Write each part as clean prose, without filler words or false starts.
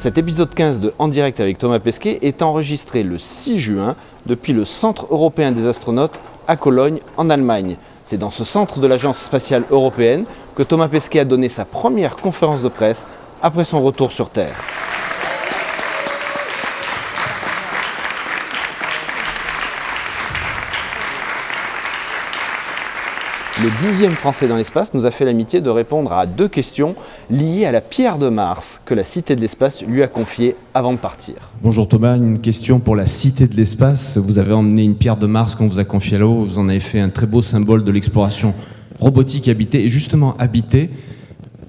Cet épisode 15 de En direct avec Thomas Pesquet est enregistré le 6 juin depuis le Centre européen des astronautes à Cologne, en Allemagne. C'est dans ce centre de l'Agence spatiale européenne que Thomas Pesquet a donné sa première conférence de presse après son retour sur Terre. Le 10e Français dans l'espace nous a fait l'amitié de répondre à 2 questions liées à la pierre de Mars que la Cité de l'espace lui a confiée avant de partir. Bonjour Thomas, une question pour la Cité de l'espace. Vous avez emmené une pierre de Mars qu'on vous a confiée là-haut. Vous en avez fait un très beau symbole de l'exploration robotique habitée. Et justement, habitée,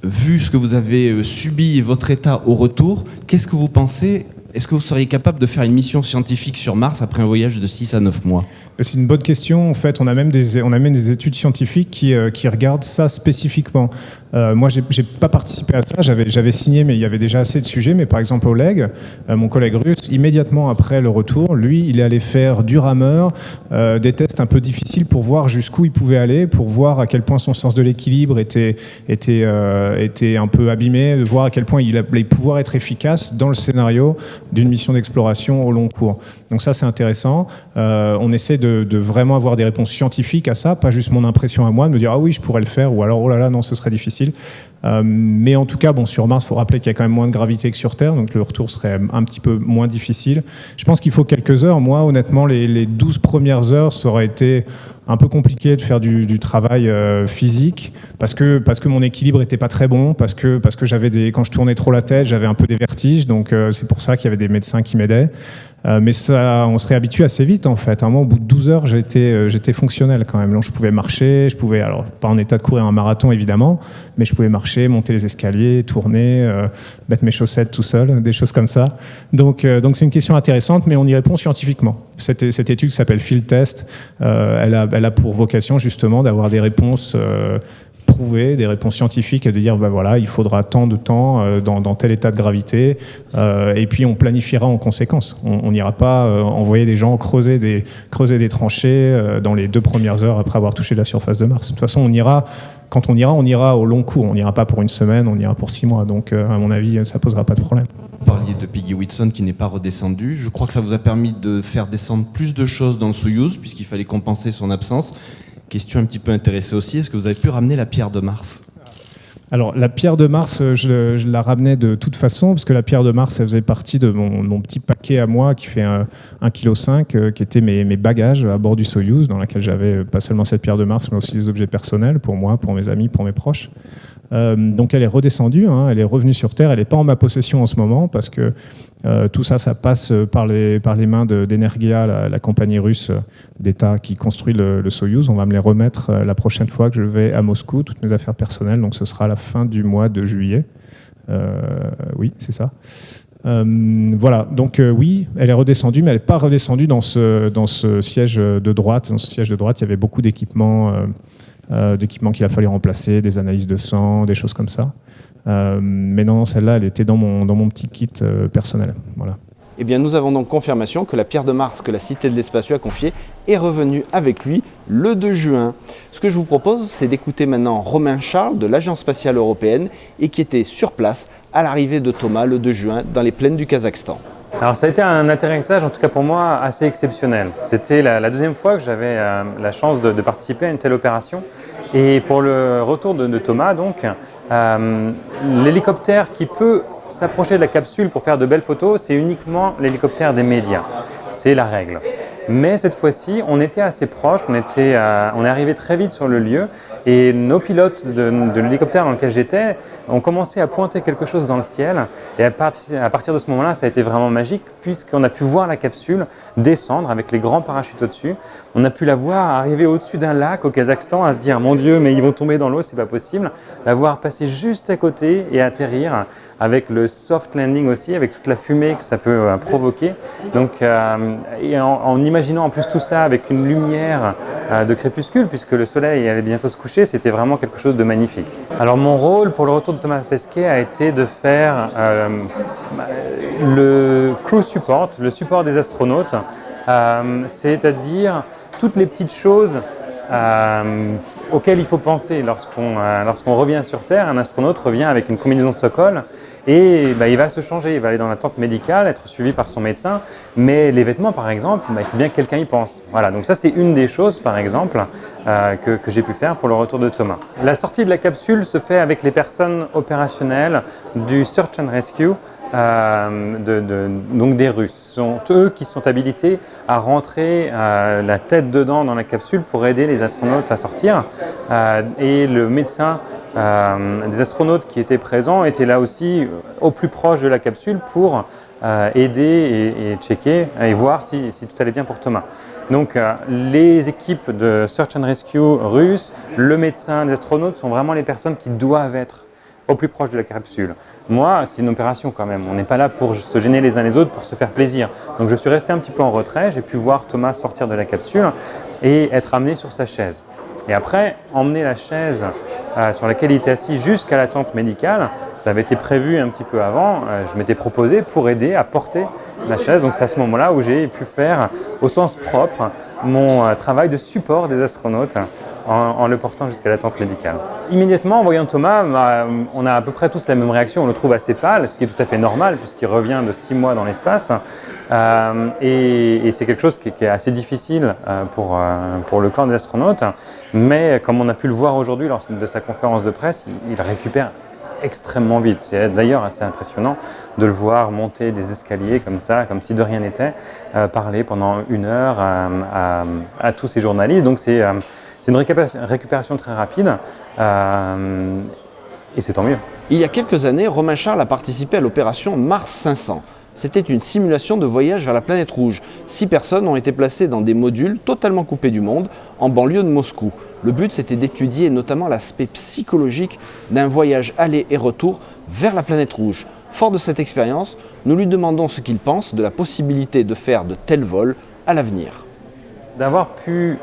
vu ce que vous avez subi et votre état au retour, qu'est-ce que vous pensez ? Est-ce que vous seriez capable de faire une mission scientifique sur Mars après un voyage de 6 à 9 mois ? C'est une bonne question. En fait, on a même des études scientifiques qui regardent ça spécifiquement. Moi, j'ai pas participé à ça. J'avais signé, mais il y avait déjà assez de sujets. Mais par exemple, Oleg, mon collègue russe, immédiatement après le retour, lui, il est allé faire du rameur, des tests un peu difficiles pour voir jusqu'où il pouvait aller, pour voir à quel point son sens de l'équilibre était un peu abîmé, de voir à quel point il allait pouvoir être efficace dans le scénario d'une mission d'exploration au long cours. Donc ça, c'est intéressant. On essaie de vraiment avoir des réponses scientifiques à ça, pas juste mon impression à moi, de me dire « Ah oui, je pourrais le faire » ou alors « Oh là là, non, ce serait difficile ». Mais en tout cas, sur Mars, il faut rappeler qu'il y a quand même moins de gravité que sur Terre, donc le retour serait un petit peu moins difficile. Je pense qu'il faut quelques heures. Moi, honnêtement, les 12 premières heures, ça aurait été un peu compliqué de faire du travail physique, parce que mon équilibre était pas très bon, parce que quand je tournais trop la tête, j'avais un peu des vertiges, donc c'est pour ça qu'il y avait des médecins qui m'aidaient. Mais ça, on serait habitué assez vite en fait. Moi, au bout de 12 heures, j'étais fonctionnel quand même. Donc, je pouvais marcher, alors pas en état de courir un marathon évidemment, mais je pouvais marcher, monter les escaliers, tourner, mettre mes chaussettes tout seul, des choses comme ça. Donc c'est une question intéressante, mais on y répond scientifiquement. Cette étude qui s'appelle Field Test, elle a pour vocation justement d'avoir des réponses prouver des réponses scientifiques et de dire voilà, il faudra tant de temps dans tel état de gravité et puis on planifiera en conséquence. On n'ira pas envoyer des gens creuser des tranchées dans les 2 premières heures après avoir touché la surface de Mars. De toute façon, quand on ira au long cours. On n'ira pas pour une semaine, on ira pour 6 mois. Donc à mon avis, ça posera pas de problème. Vous parliez de Peggy Whitson qui n'est pas redescendue. Je crois que ça vous a permis de faire descendre plus de choses dans le Soyouz puisqu'il fallait compenser son absence. Question un petit peu intéressée aussi, est-ce que vous avez pu ramener la pierre de Mars ? Alors la pierre de Mars, je la ramenais de toute façon, parce que la pierre de Mars, elle faisait partie de mon petit paquet à moi qui fait 1,5 kg, qui était mes bagages à bord du Soyouz, dans laquelle j'avais pas seulement cette pierre de Mars, mais aussi des objets personnels pour moi, pour mes amis, pour mes proches. Donc elle est redescendue, elle est revenue sur Terre, elle n'est pas en ma possession en ce moment, parce que tout ça passe par les mains d'Energia, la compagnie russe d'État qui construit le Soyouz. On va me les remettre la prochaine fois que je vais à Moscou, toutes mes affaires personnelles, donc ce sera à la fin du mois de juillet. Oui, c'est ça. Voilà, donc oui, elle est redescendue, mais elle n'est pas redescendue dans ce siège de droite. Dans ce siège de droite, il y avait beaucoup d'équipements qu'il a fallu remplacer, des analyses de sang, des choses comme ça. Mais non, celle-là, elle était dans mon petit kit personnel. Voilà. Eh bien, nous avons donc confirmation que la pierre de Mars que la Cité de l'espace lui a confiée est revenue avec lui le 2 juin. Ce que je vous propose, c'est d'écouter maintenant Romain Charles de l'Agence spatiale européenne et qui était sur place à l'arrivée de Thomas le 2 juin dans les plaines du Kazakhstan. Alors ça a été un atterrissage, en tout cas pour moi, assez exceptionnel. C'était la 2e fois que j'avais la chance de participer à une telle opération. Et pour le retour de Thomas, donc, l'hélicoptère qui peut s'approcher de la capsule pour faire de belles photos, c'est uniquement l'hélicoptère des médias. C'est la règle. Mais cette fois-ci, on était assez proche, on est arrivé très vite sur le lieu et nos pilotes de l'hélicoptère dans lequel j'étais ont commencé à pointer quelque chose dans le ciel. Et à partir de ce moment-là, ça a été vraiment magique puisqu'on a pu voir la capsule descendre avec les grands parachutes au-dessus. On a pu la voir arriver au-dessus d'un lac au Kazakhstan à se dire « Mon Dieu, mais ils vont tomber dans l'eau, c'est pas possible ». La voir passer juste à côté et atterrir avec le soft landing aussi, avec toute la fumée que ça peut provoquer. Donc, et en imaginant en plus tout ça avec une lumière de crépuscule, puisque le soleil allait bientôt se coucher, c'était vraiment quelque chose de magnifique. Alors mon rôle pour le retour de Thomas Pesquet a été de faire le crew support, le support des astronautes, c'est-à-dire toutes les petites choses auxquelles il faut penser lorsqu'on revient sur Terre. Un astronaute revient avec une combinaison Sokol et il va se changer, il va aller dans la tente médicale, être suivi par son médecin, mais les vêtements par exemple, il faut bien que quelqu'un y pense. Voilà, donc ça c'est une des choses par exemple que j'ai pu faire pour le retour de Thomas. La sortie de la capsule se fait avec les personnes opérationnelles du Search and Rescue, donc des Russes. Ce sont eux qui sont habilités à rentrer la tête dedans dans la capsule pour aider les astronautes à sortir. Et le médecin des astronautes qui étaient présents étaient là aussi au plus proche de la capsule pour aider et checker et voir si tout allait bien pour Thomas. Donc les équipes de Search and Rescue russes, le médecin des astronautes sont vraiment les personnes qui doivent être au plus proche de la capsule. Moi, c'est une opération quand même. On n'est pas là pour se gêner les uns les autres, pour se faire plaisir. Donc je suis resté un petit peu en retrait. J'ai pu voir Thomas sortir de la capsule et être amené sur sa chaise. Et après, emmener la chaise sur laquelle il était assis jusqu'à la tente médicale, ça avait été prévu un petit peu avant. Je m'étais proposé pour aider à porter la chaise. Donc c'est à ce moment-là où j'ai pu faire, au sens propre, mon travail de support des astronautes en le portant jusqu'à la tente médicale. Immédiatement, en voyant Thomas, on a à peu près tous la même réaction. On le trouve assez pâle, ce qui est tout à fait normal puisqu'il revient de 6 mois dans l'espace. Et c'est quelque chose qui est assez difficile pour le corps des astronautes. Mais comme on a pu le voir aujourd'hui lors de sa conférence de presse, il récupère extrêmement vite. C'est d'ailleurs assez impressionnant de le voir monter des escaliers comme ça, comme si de rien n'était, parler pendant 1 heure à tous ces journalistes. Donc c'est une récupération très rapide et c'est tant mieux. Il y a quelques années, Romain Charles a participé à l'opération Mars 500. C'était une simulation de voyage vers la planète rouge. 6 personnes ont été placées dans des modules totalement coupés du monde, en banlieue de Moscou. Le but, c'était d'étudier notamment l'aspect psychologique d'un voyage aller et retour vers la planète rouge. Fort de cette expérience, nous lui demandons ce qu'il pense de la possibilité de faire de tels vols à l'avenir. D'avoir pu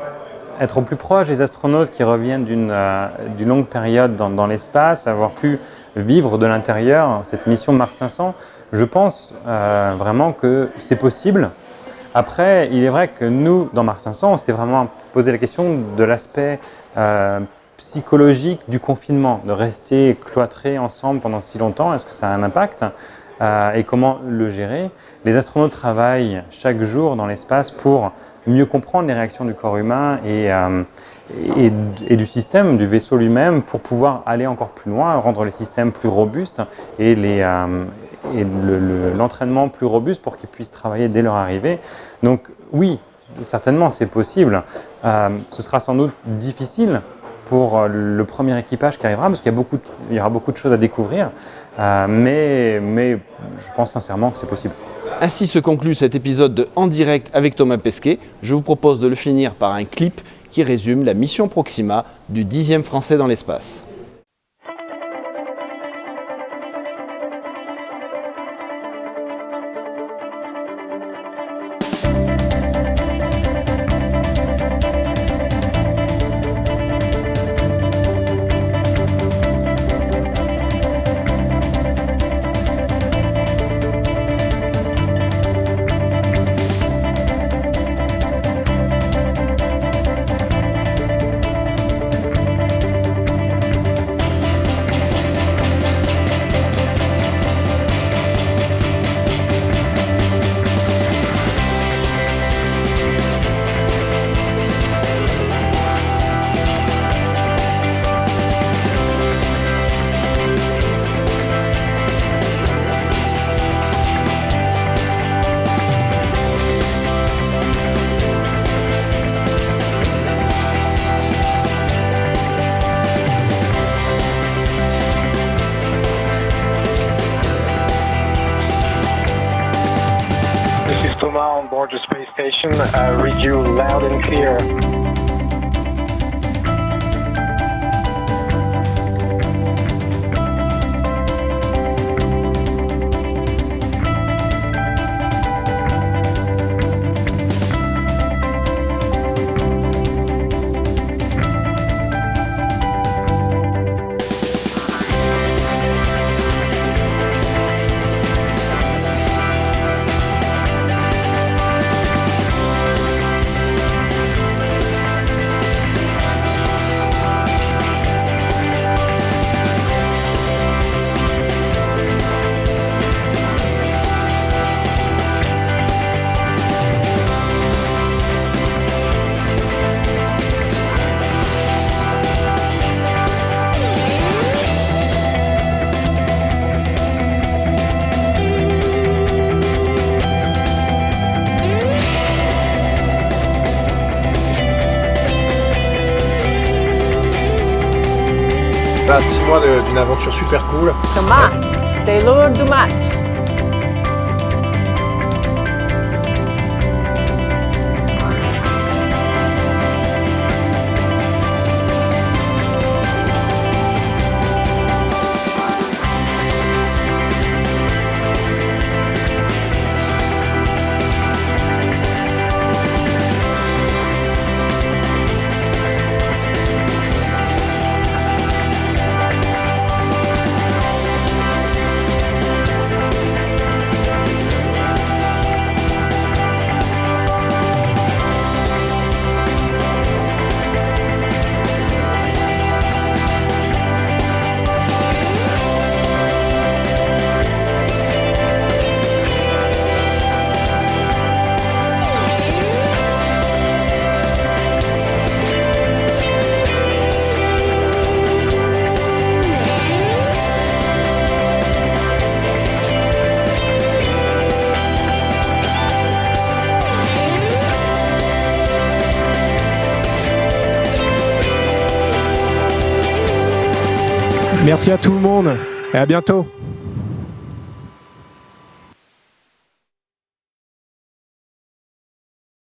être au plus proche des astronautes qui reviennent d'une longue période dans l'espace, avoir pu vivre de l'intérieur cette mission Mars 500, je pense vraiment que c'est possible. Après, il est vrai que nous, dans Mars 500, on s'était vraiment posé la question de l'aspect psychologique du confinement, de rester cloîtrés ensemble pendant si longtemps. Est-ce que ça a un impact et comment le gérer? Les astronautes travaillent chaque jour dans l'espace pour mieux comprendre les réactions du corps humain et du système, du vaisseau lui-même, pour pouvoir aller encore plus loin, rendre les systèmes plus robustes et l'entraînement plus robuste pour qu'ils puissent travailler dès leur arrivée. Donc oui, certainement c'est possible. Ce sera sans doute difficile pour le premier équipage qui arrivera, parce qu'il y aura beaucoup de choses à découvrir, mais je pense sincèrement que c'est possible. Ainsi se conclut cet épisode de En direct avec Thomas Pesquet. Je vous propose de le finir par un clip qui résume la mission Proxima du 10e Français dans l'espace. On board the space station, read you loud and clear. 6 mois d'une aventure super cool. Thomas, c'est l'heure du match. Merci à tout le monde et à bientôt.